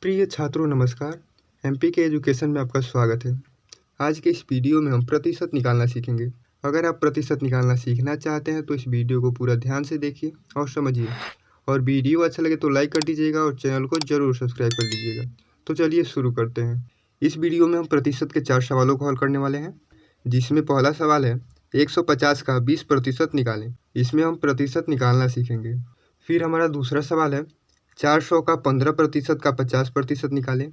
प्रिय छात्रों नमस्कार। एमपी के एजुकेशन में आपका स्वागत है। आज के इस वीडियो में हम प्रतिशत निकालना सीखेंगे। अगर आप प्रतिशत निकालना सीखना चाहते हैं तो इस वीडियो को पूरा ध्यान से देखिए और समझिए, और वीडियो अच्छा लगे तो लाइक कर दीजिएगा और चैनल को जरूर सब्सक्राइब कर लीजिएगा। तो चलिए शुरू करते हैं। इस वीडियो में हम प्रतिशत के 4 सवालों को हल करने वाले हैं, जिसमें पहला सवाल है 150 का 20% निकालें। इसमें हम प्रतिशत निकालना सीखेंगे। फिर हमारा दूसरा सवाल है 400 का 15% का 50% निकालें।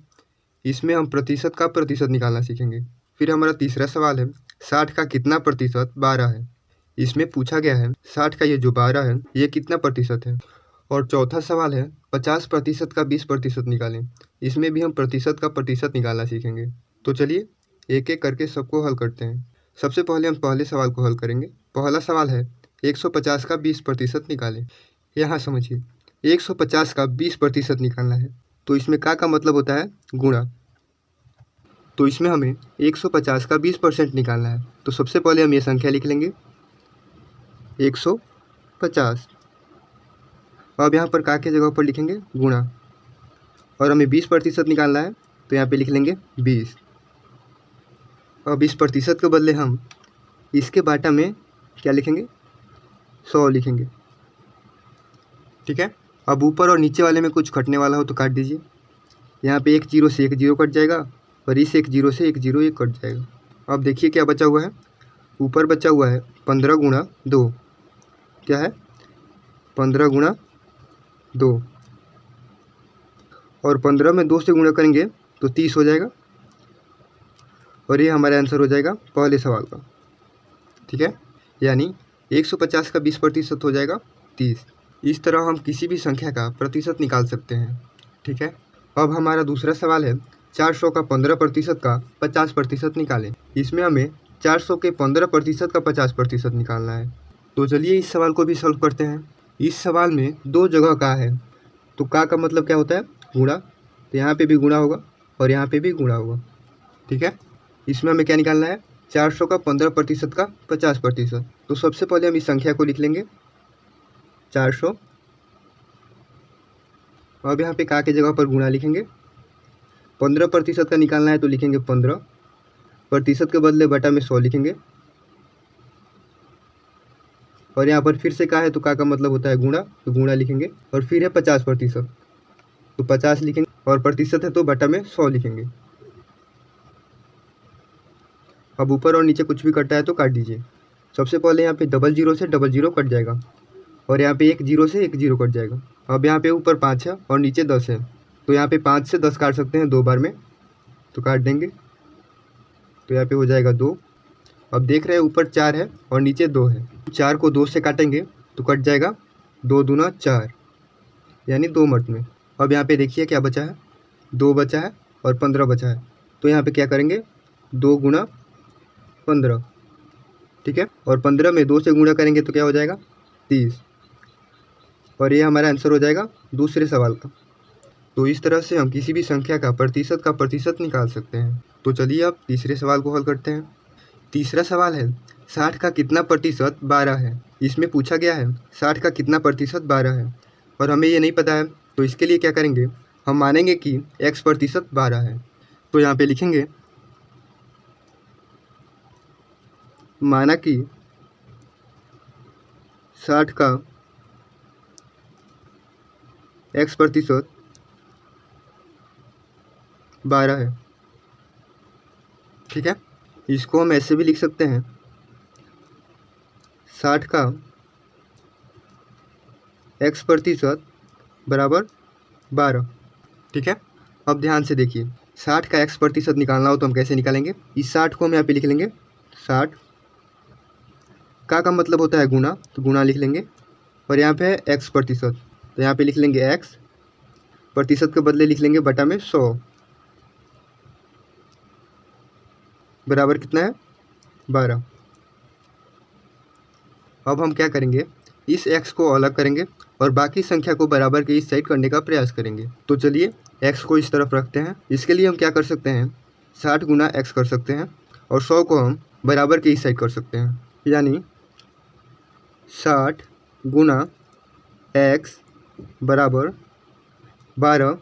इसमें हम प्रतिशत का प्रतिशत निकालना सीखेंगे। फिर हमारा तीसरा सवाल है 60 का कितना प्रतिशत 12 है। इसमें पूछा गया है 60 का ये जो 12 है ये कितना प्रतिशत है। और चौथा सवाल है 50% का 20% निकालें। इसमें भी हम प्रतिशत का प्रतिशत निकालना सीखेंगे। तो चलिए एक एक करके सबको हल करते हैं। सबसे पहले हम पहले सवाल को हल करेंगे। पहला सवाल है 150 का 20% निकालें। यहाँ समझिए 150 का 20% निकालना है तो इसमें का मतलब होता है गुणा। तो इसमें हमें 150 का 20% निकालना है तो सबसे पहले हम ये संख्या लिख लेंगे 150। अब यहाँ पर का के जगह पर लिखेंगे गुणा, और हमें 20% निकालना है तो यहाँ पे लिख लेंगे 20। और 20% के बदले हम इसके बाटा में क्या लिखेंगे 100 लिखेंगे। ठीक है। अब ऊपर और नीचे वाले में कुछ कटने वाला हो तो काट दीजिए। यहाँ पे 1 जीरो से 1 जीरो कट जाएगा और इस 1 जीरो से 1 जीरो ये कट जाएगा। अब देखिए क्या बचा हुआ है। ऊपर बचा हुआ है 15 गुणा 2। क्या है 15 गुणा 2, और 15 में 2 से गुणा करेंगे तो 30 हो जाएगा, और ये हमारा आंसर हो जाएगा पहले सवाल का। ठीक है, यानी 150 का 20% हो जाएगा 30। इस तरह हम किसी भी संख्या का प्रतिशत निकाल सकते हैं। ठीक है। अब हमारा दूसरा सवाल है 400 का 15% का 50% निकालें। इसमें हमें 400 के 15% का 50% निकालना है। तो चलिए इस सवाल को भी सॉल्व करते हैं। इस सवाल में 2 जगह का है तो का मतलब क्या होता है गुणा, तो यहाँ पे भी गुणा होगा और यहाँ पे भी गुणा होगा। ठीक है। इसमें हमें क्या निकालना है 400 का 15% का 50%। तो सबसे पहले हम इस संख्या को लिख लेंगे 400। अब यहाँ पे का के जगह पर गुणा लिखेंगे। 15% का निकालना है तो लिखेंगे 15, प्रतिशत के बदले बटा में 100 लिखेंगे, और यहाँ पर फिर से का है तो का मतलब होता है गुणा, तो गुणा लिखेंगे। और फिर है 50% तो 50 लिखेंगे, और प्रतिशत है तो बटा में 100 लिखेंगे। अब ऊपर और नीचे कुछ भी कटा है तो काट दीजिए। सबसे पहले यहाँ पे डबल जीरो से डबल जीरो कट जाएगा, और यहाँ पे 1 जीरो से 1 जीरो कट जाएगा। अब यहाँ पे ऊपर 5 है और नीचे 10 है, तो यहाँ पे 5 से 10 काट सकते हैं 2 बार में, तो काट देंगे। तो यहाँ पे हो जाएगा 2। अब देख रहे हैं ऊपर 4 है और नीचे 2 है, 4 को 2 से काटेंगे तो कट जाएगा 2 दूना 4, यानी 2 मट में। अब यहाँ पे देखिए क्या बचा है 2 बचा है और 15 बचा है, तो यहाँ पे क्या करेंगे 2 गुणा 15। ठीक है। और 15 में 2 से गुणा करेंगे तो क्या हो जाएगा 30, और ये हमारा आंसर हो जाएगा दूसरे सवाल का। तो इस तरह से हम किसी भी संख्या का प्रतिशत निकाल सकते हैं। तो चलिए अब तीसरे सवाल को हल करते हैं। तीसरा सवाल है 60 का कितना प्रतिशत 12 है। इसमें पूछा गया है 60 का कितना प्रतिशत 12 है, और हमें ये नहीं पता है, तो इसके लिए क्या करेंगे हम मानेंगे कि x% 12 है। तो यहाँ पे लिखेंगे माना कि 60 का x% 12 है। ठीक है। इसको हम ऐसे भी लिख सकते हैं 60 का x% बराबर 12। ठीक है। अब ध्यान से देखिए 60 का x% निकालना हो तो हम कैसे निकालेंगे। इस 60 को हम यहाँ पे लिख लेंगे 60, का मतलब होता है गुणा, तो गुणा लिख लेंगे, और यहाँ पे है x%, तो यहाँ पे लिख लेंगे x, प्रतिशत के बदले लिख लेंगे बटा में 100, बराबर कितना है 12। अब हम क्या करेंगे इस x को अलग करेंगे और बाकी संख्या को बराबर के इस साइड करने का प्रयास करेंगे। तो चलिए x को इस तरफ रखते हैं। इसके लिए हम क्या कर सकते हैं 60 गुना x कर सकते हैं, और 100 को हम बराबर के इस साइड कर सकते हैं, यानी 60 गुना x बराबर 12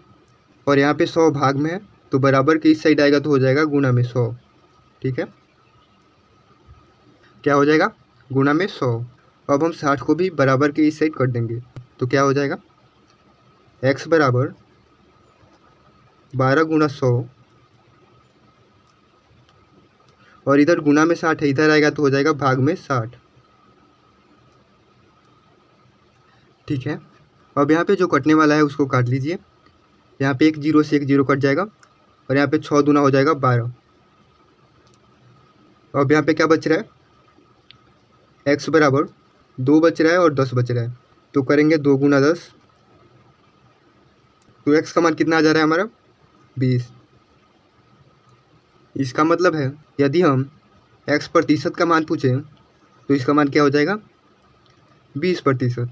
और यहाँ पे 100 भाग में है, तो बराबर के इस साइड आएगा तो हो जाएगा गुणा में 100। ठीक है, क्या हो जाएगा? गुणा में 100। अब हम 60 को भी बराबर के इस साइड कर देंगे, तो क्या हो जाएगा? x बराबर 12 गुणा 100, और इधर गुणा में 60 है, इधर आएगा तो हो जाएगा भाग में 60। ठीक है, अब यहाँ पे जो कटने वाला है उसको काट लीजिए। यहाँ पे एक जीरो से एक जीरो कट जाएगा, और यहाँ पे 6 दूना हो जाएगा 12। अब यहाँ पे क्या बच रहा है? x बराबर 2 बच रहा है और 10 बच रहा है, तो करेंगे 2 गुना 10, तो x का मान कितना आ जा रहा है हमारा? 20। इसका मतलब है यदि हम x प्रतिशत का मान पूछें तो इसका मान क्या हो जाएगा? 20%।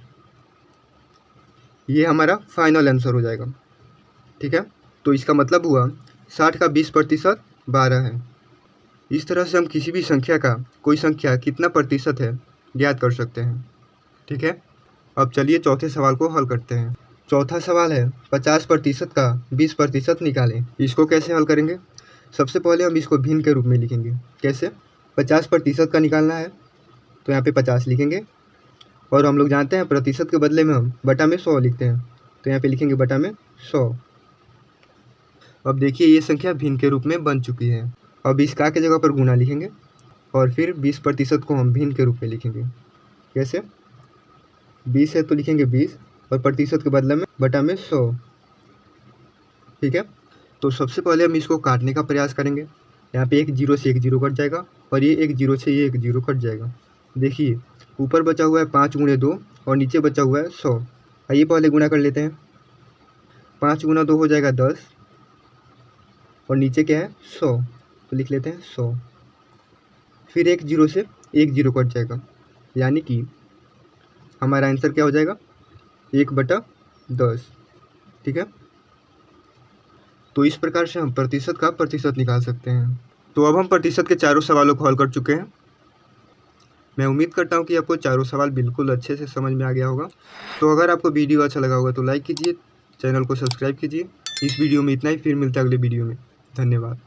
ये हमारा फाइनल आंसर हो जाएगा। ठीक है, तो इसका मतलब हुआ 60 का 20% 12 है। इस तरह से हम किसी भी संख्या का कोई संख्या कितना प्रतिशत है ज्ञात कर सकते हैं। ठीक है, अब चलिए चौथे सवाल को हल करते हैं। चौथा सवाल है 50% का 20% निकालें। इसको कैसे हल करेंगे? सबसे पहले हम इसको भिन्न के रूप में लिखेंगे। कैसे? 50% का निकालना है तो यहाँ पे 50 लिखेंगे, और हम लोग जानते हैं प्रतिशत के बदले में हम बटा में 100 लिखते हैं, तो यहाँ पे लिखेंगे बटा में 100। अब देखिए ये संख्या भिन्न के रूप में बन चुकी है। अब इस का के जगह पर गुणा लिखेंगे, और फिर 20% को हम भिन्न के रूप में लिखेंगे। कैसे? 20 है तो लिखेंगे 20, और प्रतिशत के बदले में बटा में 100। ठीक है, तो सबसे पहले हम इसको काटने का प्रयास करेंगे। यहाँ पे एक जीरो से एक जीरो कट जाएगा, और ये एक जीरो से ये एक जीरो कट जाएगा। देखिए ऊपर बचा हुआ है 5 गुणे 2, और नीचे बचा हुआ है 100। आइए पहले गुणा कर लेते हैं। 5 गुना 2 हो जाएगा 10, और नीचे क्या है? 100, तो लिख लेते हैं 100। फिर एक जीरो से एक जीरो कट जाएगा, यानी कि हमारा आंसर क्या हो जाएगा? 1/10। ठीक है, तो इस प्रकार से हम प्रतिशत का प्रतिशत निकाल सकते हैं। तो अब हम प्रतिशत के चारों सवालों को हल कर चुके हैं। मैं उम्मीद करता हूँ कि आपको चारों सवाल बिल्कुल अच्छे से समझ में आ गया होगा। तो अगर आपको वीडियो अच्छा लगा होगा तो लाइक कीजिए, चैनल को सब्सक्राइब कीजिए। इस वीडियो में इतना ही, फिर मिलता है अगले वीडियो में। धन्यवाद।